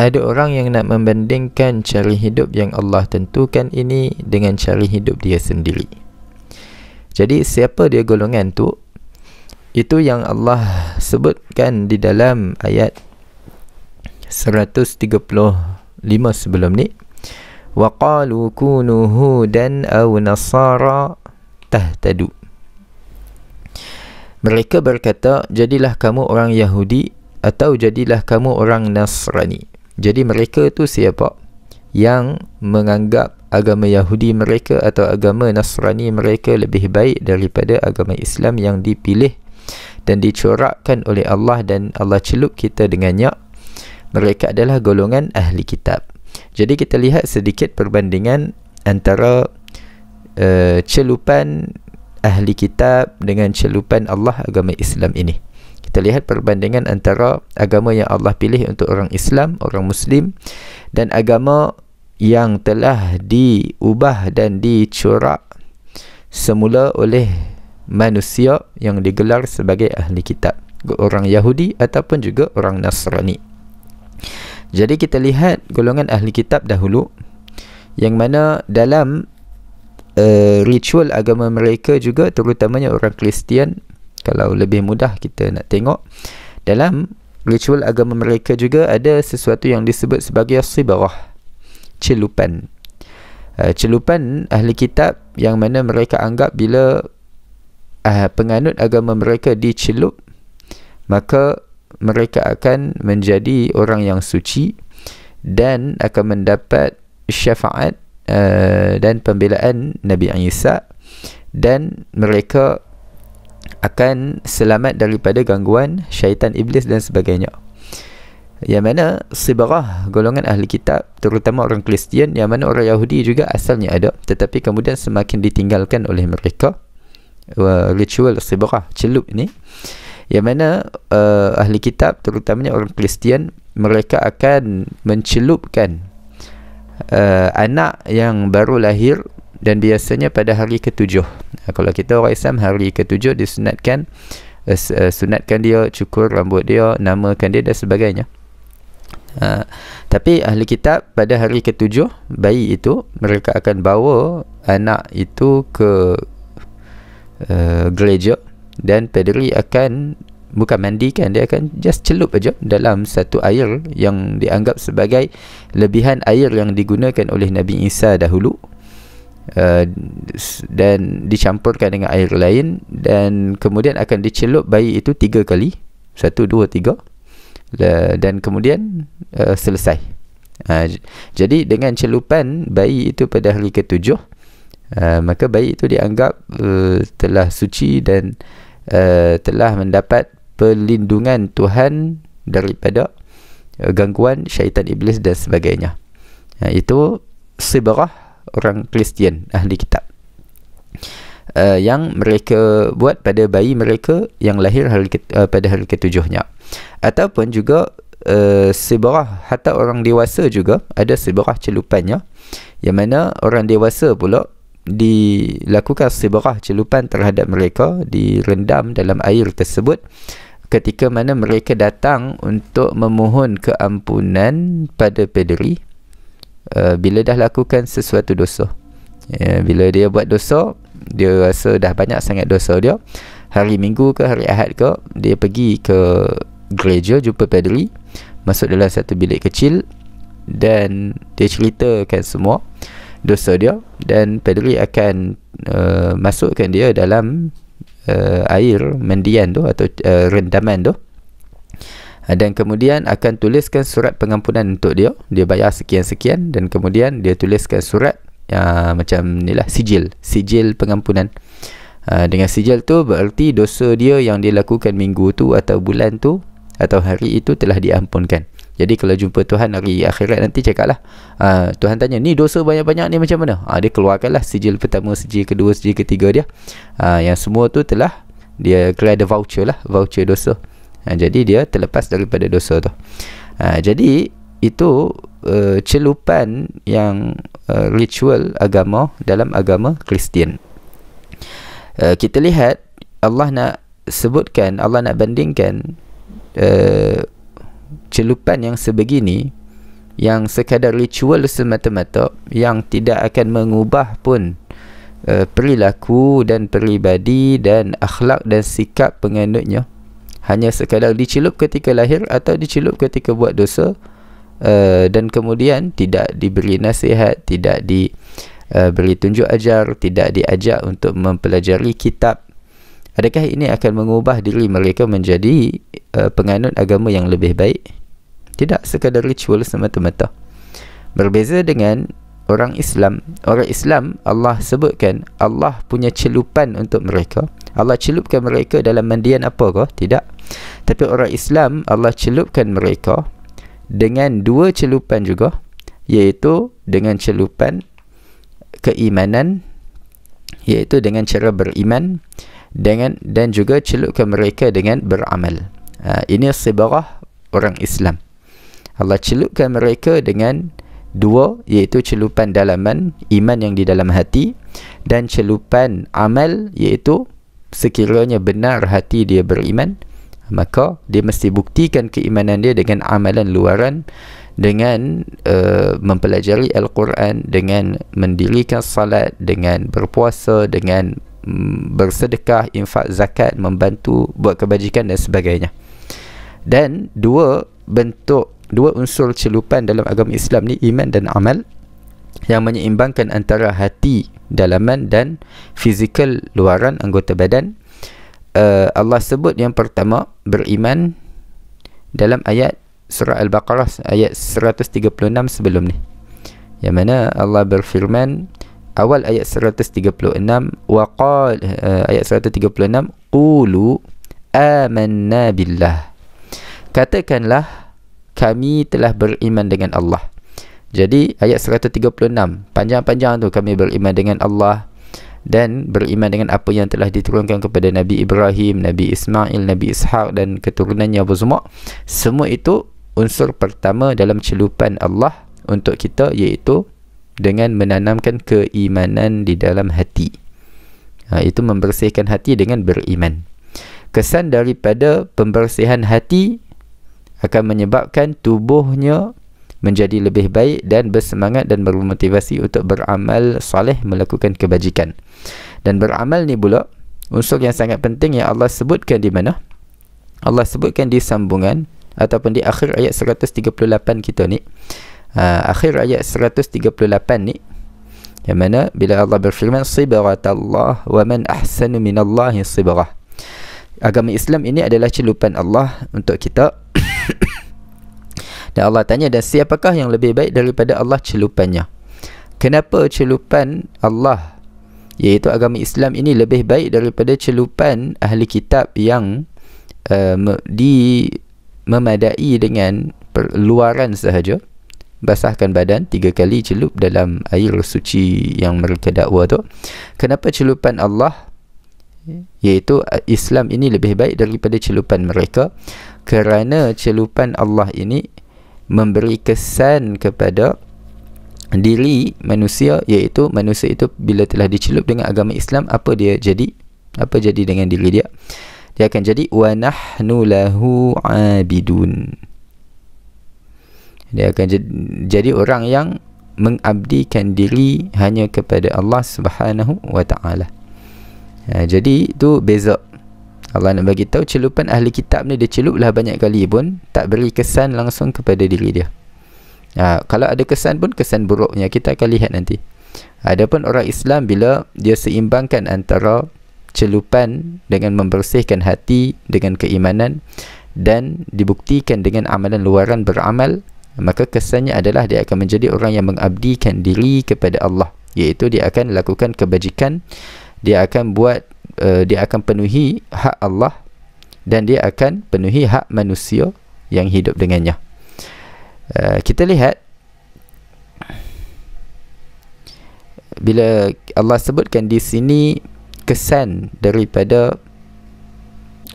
ada orang yang nak membandingkan cara hidup yang Allah tentukan ini dengan cara hidup dia sendiri. Jadi siapa dia golongan tu? Itu yang Allah sebutkan di dalam ayat 135 sebelum ni. Wa qalu kunu hudan aw nasara tahtadu. Mereka berkata, jadilah kamu orang Yahudi atau jadilah kamu orang Nasrani. Jadi mereka tu siapa? Yang menganggap agama Yahudi mereka atau agama Nasrani mereka lebih baik daripada agama Islam yang dipilih dan dicorakkan oleh Allah dan Allah celup kita dengannya. Mereka adalah golongan ahli kitab. Jadi kita lihat sedikit perbandingan antara celupan ahli kitab dengan celupan Allah agama Islam ini. Kita lihat perbandingan antara agama yang Allah pilih untuk orang Islam, orang Muslim, dan agama yang telah diubah dan dicorak semula oleh manusia yang digelar sebagai ahli kitab, orang Yahudi ataupun juga orang Nasrani. Jadi kita lihat golongan ahli kitab dahulu, yang mana dalam ritual agama mereka juga, terutamanya orang Kristian, kalau lebih mudah kita nak tengok, dalam ritual agama mereka juga ada sesuatu yang disebut sebagai sibarah, celupan. Celupan ahli kitab yang mana mereka anggap bila penganut agama mereka dicelup, maka mereka akan menjadi orang yang suci dan akan mendapat syafaat dan pembelaan Nabi Isa, dan mereka akan selamat daripada gangguan syaitan, iblis dan sebagainya. Yang mana sibarah golongan ahli kitab, terutama orang Kristian, yang mana orang Yahudi juga asalnya ada, tetapi kemudian semakin ditinggalkan oleh mereka ritual sibarah, celup ni. Yang mana ahli kitab, terutamanya orang Kristian, mereka akan mencelupkan anak yang baru lahir, dan biasanya pada hari ke-7. Kalau kita orang Islam, hari ke-7 disunatkan, sunatkan dia, cukur rambut dia, namakan dia dan sebagainya. Tapi ahli kitab pada hari ke-7 bayi itu, mereka akan bawa anak itu ke gereja, dan paderi akan bukan mandikan, dia akan just celup aja dalam satu air yang dianggap sebagai lebihan air yang digunakan oleh Nabi Isa dahulu, dan dicampurkan dengan air lain, dan kemudian akan dicelup bayi itu 3 kali, 1, 2, 3, dan kemudian selesai. Jadi dengan celupan bayi itu pada hari ke-7, maka bayi itu dianggap telah suci dan telah mendapat perlindungan Tuhan daripada gangguan syaitan, iblis dan sebagainya. Itu sibarah orang Kristian ahli kitab yang mereka buat pada bayi mereka yang lahir pada hari ke-7-nya. Ataupun juga sibarah hatta orang dewasa juga ada sibarah celupannya, yang mana orang dewasa pula dilakukan sibarah celupan terhadap mereka, direndam dalam air tersebut ketika mana mereka datang untuk memohon keampunan pada paderi bila dah lakukan sesuatu dosa. Bila dia buat dosa, dia rasa dah banyak sangat dosa dia, hari Minggu ke hari Ahad ke, dia pergi ke gereja, jumpa paderi, masuk dalam satu bilik kecil, dan dia ceritakan semua dosa dia, dan paderi akan masukkan dia dalam air mandian tu atau rendaman tu, dan kemudian akan tuliskan surat pengampunan untuk dia. Dia bayar sekian-sekian, dan kemudian dia tuliskan surat macam ni lah, sijil pengampunan. Dengan sijil tu berarti dosa dia yang dia lakukan minggu tu atau bulan tu atau hari itu telah diampunkan. Jadi kalau jumpa Tuhan hari akhirat nanti, cakaplah, Tuhan tanya, ni dosa banyak-banyak ni macam mana? Dia keluarkanlah sijil pertama, sijil kedua, sijil ketiga dia. Yang semua tu telah dia kira ada voucher lah, voucher dosa. Jadi dia terlepas daripada dosa tu. Jadi itu celupan yang ritual agama dalam agama Kristian. Kita lihat Allah nak sebutkan, Allah nak bandingkan celupan yang sebegini yang sekadar ritual semata-mata, yang tidak akan mengubah pun perilaku dan peribadi dan akhlak dan sikap penganutnya, hanya sekadar dicelup ketika lahir atau dicelup ketika buat dosa, dan kemudian tidak diberi nasihat, tidak diberi tunjuk ajar, tidak diajak untuk mempelajari kitab. Adakah ini akan mengubah diri mereka menjadi penganut agama yang lebih baik? Tidak, sekadar ritual semata-mata. Berbeza dengan orang Islam. Orang Islam, Allah sebutkan Allah punya celupan untuk mereka. Allah celupkan mereka dalam mandian apa kah? Tidak. Tapi orang Islam, Allah celupkan mereka dengan dua celupan juga, iaitu dengan celupan keimanan, iaitu dengan cara beriman, dan juga celupkan mereka dengan beramal. Ini sibarah orang Islam. Allah celupkan mereka dengan dua, iaitu celupan dalaman, iman yang di dalam hati, dan celupan amal, iaitu sekiranya benar hati dia beriman, maka dia mesti buktikan keimanan dia dengan amalan luaran, dengan mempelajari Al-Quran, dengan mendirikan salat, dengan berpuasa, dengan bersedekah, infak, zakat, membantu buat kebajikan dan sebagainya. Dan dua unsur celupan dalam agama Islam ni, iman dan amal, yang menyeimbangkan antara hati dalaman dan fizikal luaran anggota badan. Allah sebut yang pertama beriman dalam ayat surah Al-Baqarah ayat 136 sebelum ni, yang mana Allah berfirman awal ayat 136, ayat 136, qulu amanna billah, katakanlah kami telah beriman dengan Allah. Jadi ayat 136 panjang-panjang tu, kami beriman dengan Allah dan beriman dengan apa yang telah diturunkan kepada Nabi Ibrahim, Nabi Ismail, Nabi Ishaq dan keturunannya semua. Semua itu unsur pertama dalam celupan Allah untuk kita, iaitu dengan menanamkan keimanan di dalam hati. Itu membersihkan hati dengan beriman. Kesan daripada pembersihan hati akan menyebabkan tubuhnya menjadi lebih baik dan bersemangat dan bermotivasi untuk beramal soleh, melakukan kebajikan. Dan beramal ni pula unsur yang sangat penting yang Allah sebutkan di mana? Allah sebutkan di sambungan ataupun di akhir ayat 138 kita ni. Akhir ayat 138 ni, yang mana bila Allah berfirman sibghatallah wa man ahsanu minallahi sibghah. Agama Islam ini adalah celupan Allah untuk kita. Dan Allah tanya, dan siapakah yang lebih baik daripada Allah celupannya? Kenapa celupan Allah, iaitu agama Islam ini, lebih baik daripada celupan ahli kitab yang memadai dengan luaran sahaja, basahkan badan 3 kali, celup dalam air suci yang mereka dakwa tu? Kenapa celupan Allah, iaitu Islam ini, lebih baik daripada celupan mereka? Kerana celupan Allah ini memberi kesan kepada diri manusia, iaitu manusia itu bila telah dicelup dengan agama Islam, apa dia jadi? Apa jadi dengan diri dia? Dia akan jadi wa nahnu lahu abidun. Dia akan jadi orang yang mengabdikan diri hanya kepada Allah Subhanahu wa ta'ala. Jadi itu beza. Allah nak bagi tahu celupan ahli kitab ni, dia celuplah banyak kali pun tak beri kesan langsung kepada diri dia. Kalau ada kesan pun kesan buruknya, kita akan lihat nanti. Adapun orang Islam, bila dia seimbangkan antara celupan dengan membersihkan hati dengan keimanan dan dibuktikan dengan amalan luaran beramal, maka kesannya adalah dia akan menjadi orang yang mengabdikan diri kepada Allah, iaitu dia akan lakukan kebajikan, dia akan dia akan penuhi hak Allah dan dia akan penuhi hak manusia yang hidup dengannya. Kita lihat bila Allah sebutkan di sini kesan daripada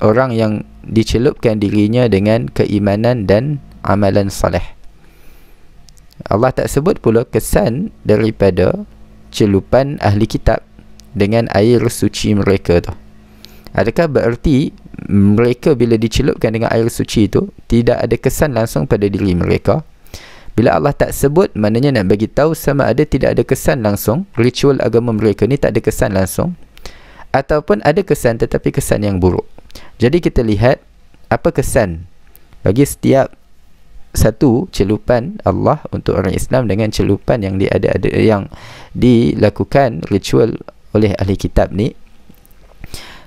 orang yang dicelupkan dirinya dengan keimanan dan amalan soleh. Allah tak sebut pula kesan daripada celupan ahli kitab dengan air suci mereka tu. Adakah bererti mereka bila dicelupkan dengan air suci itu tidak ada kesan langsung pada diri mereka? Bila Allah tak sebut, maknanya nak bagi tahu sama ada tidak ada kesan langsung, ritual agama mereka ni tak ada kesan langsung, ataupun ada kesan tetapi kesan yang buruk. Jadi kita lihat apa kesan bagi setiap satu celupan Allah untuk orang Islam dengan celupan yang yang dilakukan ritual oleh ahli kitab ni.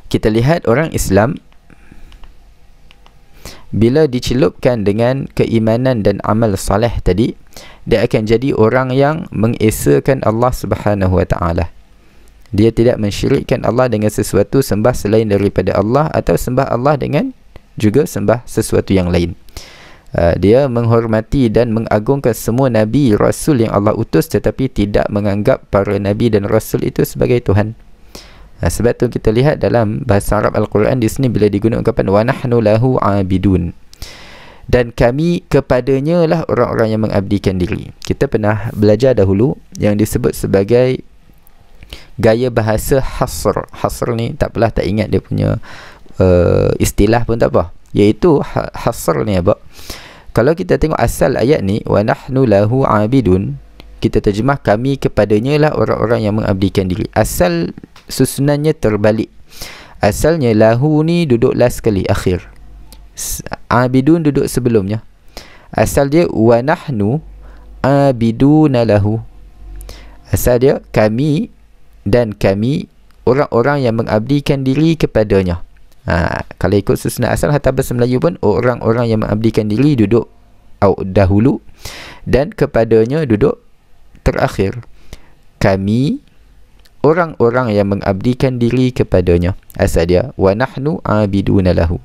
Kita lihat orang Islam bila dicelupkan dengan keimanan dan amal soleh tadi, dia akan jadi orang yang mengesakan Allah Subhanahu wa taala. Dia tidak mensyirikkan Allah dengan sesuatu, sembah selain daripada Allah, atau sembah Allah dengan juga sembah sesuatu yang lain. Dia menghormati dan mengagungkan semua nabi rasul yang Allah utus, tetapi tidak menganggap para nabi dan rasul itu sebagai Tuhan. Sebab tu kita lihat dalam bahasa Arab Al-Quran di sini bila digunakan ungkapan wa nahnu lahu abidun, dan kami kepadanya lah orang-orang yang mengabdikan diri. Kita pernah belajar dahulu yang disebut sebagai gaya bahasa hasr. Hasr ni tak apalah, tak ingat dia punya istilah pun tak apa, iaitu hasr ni apa. Kalau kita tengok asal ayat ni wa nahnu lahu abidun, kita terjemah kami kepadanya lah orang-orang yang mengabdikan diri. Asal susunannya terbalik. Asalnya lahu ni duduk last sekali, akhir. Abidun duduk sebelumnya. Asal dia wa nahnu abiduna lahu. Asal dia kami dan kami orang-orang yang mengabdikan diri kepadanya. Kalau ikut susunan asal hatta bahasa Melayu pun orang-orang yang mengabdikan diri duduk dahulu dan kepadanya duduk terakhir. Kami orang-orang yang mengabdikan diri kepadanya. Asal dia wa nahnu abiduna lahu.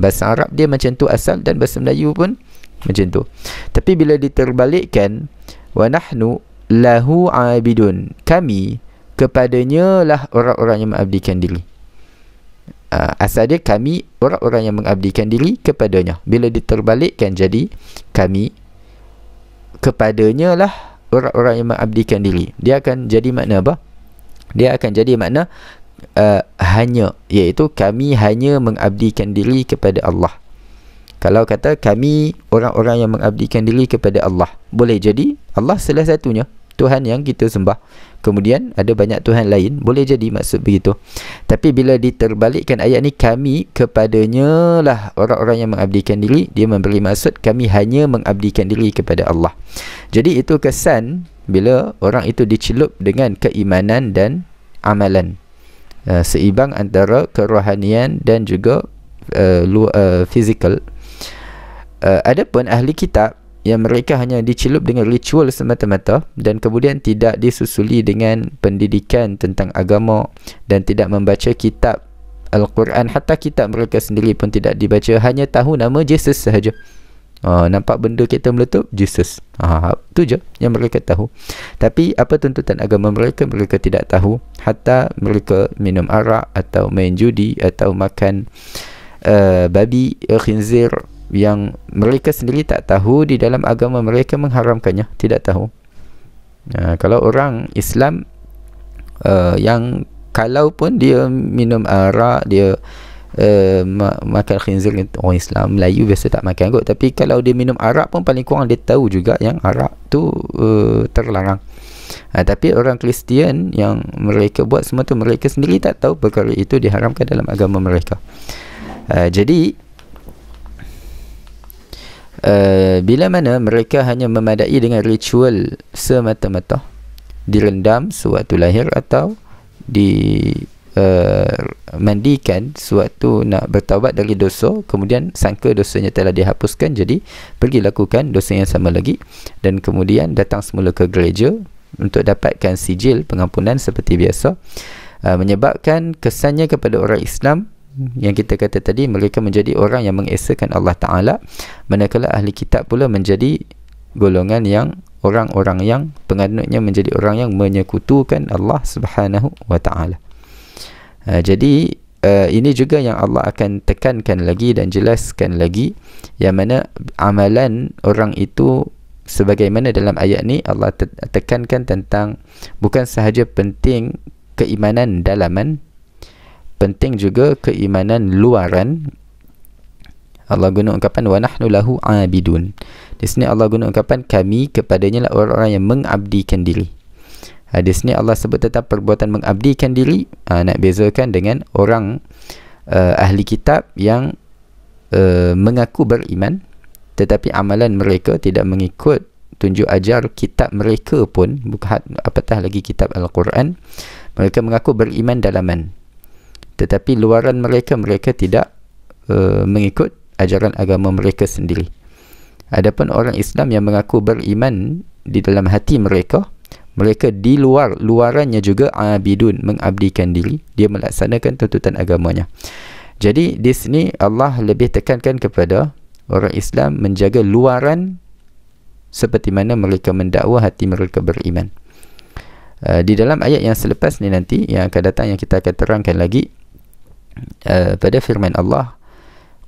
Bahasa Arab dia macam tu asal, dan bahasa Melayu pun macam tu. Tapi bila diterbalikkan wa nahnu lahu abidun, kami kepadanya lah orang-orang yang mengabdikan diri. Asal dia kami orang-orang yang mengabdikan diri kepadanya. Bila diterbalikkan jadi kami kepadanya lah orang-orang yang mengabdikan diri, dia akan jadi makna apa? Dia akan jadi makna hanya, iaitu kami hanya mengabdikan diri kepada Allah. Kalau kata kami orang-orang yang mengabdikan diri kepada Allah, boleh jadi Allah salah satunya Tuhan yang kita sembah, kemudian ada banyak Tuhan lain, boleh jadi maksud begitu. Tapi bila diterbalikkan ayat ni, kami kepadanya lah orang-orang yang mengabdikan diri, dia memberi maksud kami hanya mengabdikan diri kepada Allah. Jadi itu kesan bila orang itu dicelup dengan keimanan dan amalan, seimbang antara kerohanian dan juga fizikal. Adapun ahli kitab yang mereka hanya dicelup dengan ritual semata-mata dan kemudian tidak disusuli dengan pendidikan tentang agama dan tidak membaca kitab Al-Quran, hatta kitab mereka sendiri pun tidak dibaca, hanya tahu nama Jesus sahaja. Nampak benda kereta meletup, Jesus. Itu je yang mereka tahu. Tapi apa tuntutan agama mereka, mereka tidak tahu. Hatta mereka minum arak atau main judi atau makan babi khinzir yang mereka sendiri tak tahu di dalam agama mereka mengharamkannya, tidak tahu. Kalau orang Islam yang kalau pun dia minum arak, dia makan khinzir, orang Islam Melayu biasa tak makan kot, tapi kalau dia minum arak pun paling kurang dia tahu juga yang arak tu terlarang. Tapi orang Kristian yang mereka buat semua tu, mereka sendiri tak tahu perkara itu diharamkan dalam agama mereka. Jadi bila mana mereka hanya memadai dengan ritual semata-mata, direndam sewaktu lahir atau mandikan sewaktu nak bertaubat dari dosa, kemudian sangka dosanya telah dihapuskan, jadi pergi lakukan dosa yang sama lagi, dan kemudian datang semula ke gereja untuk dapatkan sijil pengampunan seperti biasa, menyebabkan kesannya kepada orang Islam yang kita kata tadi, mereka menjadi orang yang mengesakan Allah Ta'ala, manakala ahli kitab pula menjadi golongan yang orang-orang yang penganutnya menjadi orang yang menyekutukan Allah Subhanahu wa Ta'ala. Jadi ini juga yang Allah akan tekankan lagi dan jelaskan lagi, yang mana amalan orang itu sebagaimana dalam ayat ni Allah tekankan tentang bukan sahaja penting keimanan dalaman, penting juga keimanan luaran. Allah guna ungkapan wa nahnu lahu abidun. Di sini Allah guna ungkapan kami kepadanya lah orang-orang yang mengabdikan diri. Di sini Allah sebut tentang perbuatan mengabdikan diri, nak bezakan dengan orang ahli kitab yang mengaku beriman tetapi amalan mereka tidak mengikut tunjuk ajar kitab mereka pun, bukan apatah lagi kitab Al-Quran. Mereka mengaku beriman dalaman tetapi luaran mereka tidak mengikut ajaran agama mereka sendiri. Adapun orang Islam yang mengaku beriman di dalam hati mereka di luarannya juga abidun, mengabdikan diri, dia melaksanakan tuntutan agamanya. Jadi di sini Allah lebih tekankan kepada orang Islam menjaga luaran seperti mana mereka mendakwa hati mereka beriman. Di dalam ayat yang selepas ni nanti yang akan datang, yang kita akan terangkan lagi, pada firman Allah,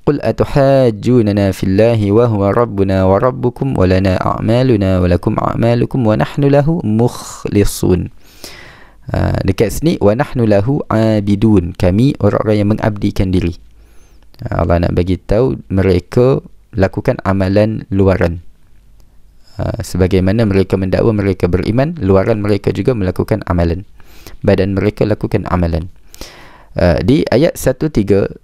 قل أتحاجوننا في الله وهو ربنا وربكم ولنا أعمالنا ولكم أعمالكم ونحن له مخلصون. Dekat sini wa nahnu lahu abidun, kami orang-orang yang mengabdikan diri. Allah nak bagi tahu mereka lakukan amalan luaran. Sebagaimana mereka mendakwa mereka beriman, luaran mereka juga melakukan amalan. Badan mereka lakukan amalan. Di ayat 139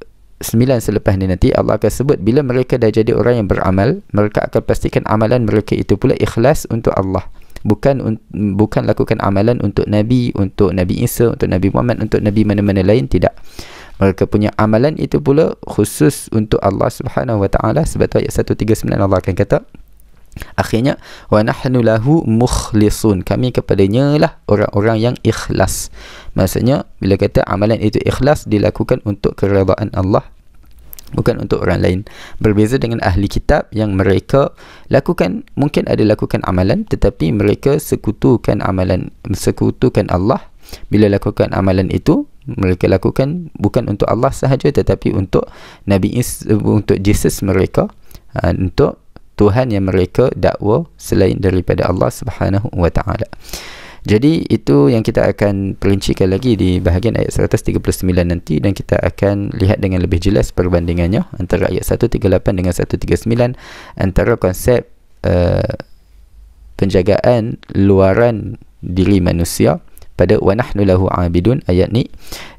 selepas ni nanti Allah akan sebut bila mereka dah jadi orang yang beramal, mereka akan pastikan amalan mereka itu pula ikhlas untuk Allah. Bukan lakukan amalan untuk Nabi, untuk Nabi Isa, untuk Nabi Muhammad, untuk Nabi mana-mana lain, tidak. Mereka punya amalan itu pula khusus untuk Allah Subhanahu wa taala. Sebab tu ayat 139 Allah akan kata akhirnya wa nahnu lahu mukhlisun, kami kepadanya lah orang-orang yang ikhlas. Maksudnya bila kata amalan itu ikhlas, dilakukan untuk keredaan Allah, bukan untuk orang lain. Berbeza dengan ahli kitab yang mereka lakukan, mungkin ada lakukan amalan tetapi mereka sekutukan Allah. Bila lakukan amalan itu, mereka lakukan bukan untuk Allah sahaja tetapi untuk Nabi Isa, untuk Jesus mereka, untuk Tuhan yang mereka dakwa selain daripada Allah Subhanahu wa taala. Jadi itu yang kita akan perincikan lagi di bahagian ayat 139 nanti, dan kita akan lihat dengan lebih jelas perbandingannya antara ayat 138 dengan 139, antara konsep penjagaan luaran diri manusia pada wa nahnu lahu abidun ayat ni,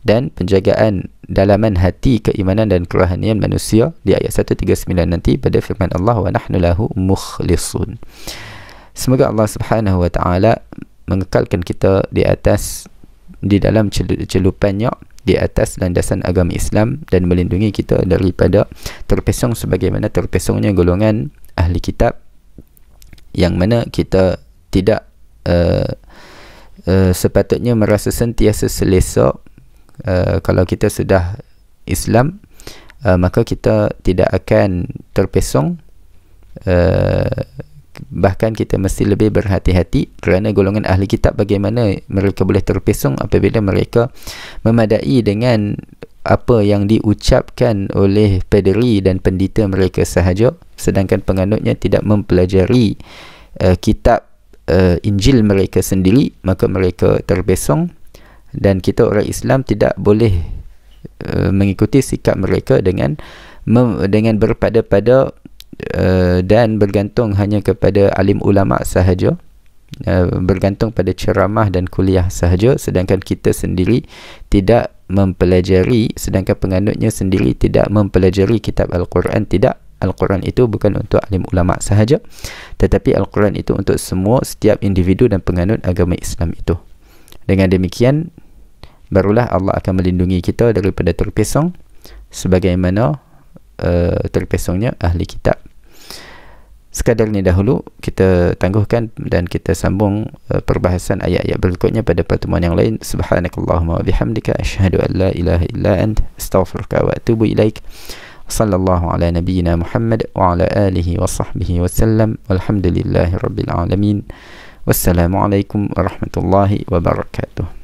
dan penjagaan dalaman hati keimanan dan kerohanian manusia di ayat 139 nanti pada firman Allah wa nahnu lahu mukhlisun. Semoga Allah Subhanahu wa taala mengekalkan kita di dalam celupannya, di atas landasan agama Islam, dan melindungi kita daripada terpesong sebagaimana terpesongnya golongan ahli kitab, yang mana kita tidak sepatutnya merasa sentiasa selesa. Kalau kita sudah Islam, maka kita tidak akan terpesong, bahkan kita mesti lebih berhati-hati, kerana golongan ahli kitab bagaimana mereka boleh terpesong apabila mereka memadai dengan apa yang diucapkan oleh paderi dan pendeta mereka sahaja, sedangkan penganutnya tidak mempelajari kitab Injil mereka sendiri, maka mereka terpesong. Dan kita orang Islam tidak boleh mengikuti sikap mereka dengan berpada-pada dan bergantung hanya kepada alim ulama sahaja, bergantung pada ceramah dan kuliah sahaja, sedangkan kita sendiri tidak mempelajari, sedangkan penganutnya sendiri tidak mempelajari kitab Al-Quran. Tidak, Al-Quran itu bukan untuk alim ulama sahaja, tetapi Al-Quran itu untuk setiap individu dan penganut agama Islam itu. Dengan demikian, barulah Allah akan melindungi kita daripada terpesong sebagaimana terpesongnya ahli kitab. Sekadar ini dahulu kita tangguhkan dan kita sambung perbahasan ayat-ayat berikutnya pada pertemuan yang lain. Subhanakallahumma wa bihamdika asyhadu an la ilaha illa anta astaghfiruka wa atubu ilaik. Sallallahu ala nabiyyina Muhammad wa ala alihi wa sahbihi wa sallam. Walhamdulillahi rabbil alamin. Wassalamualaikum warahmatullahi wabarakatuh.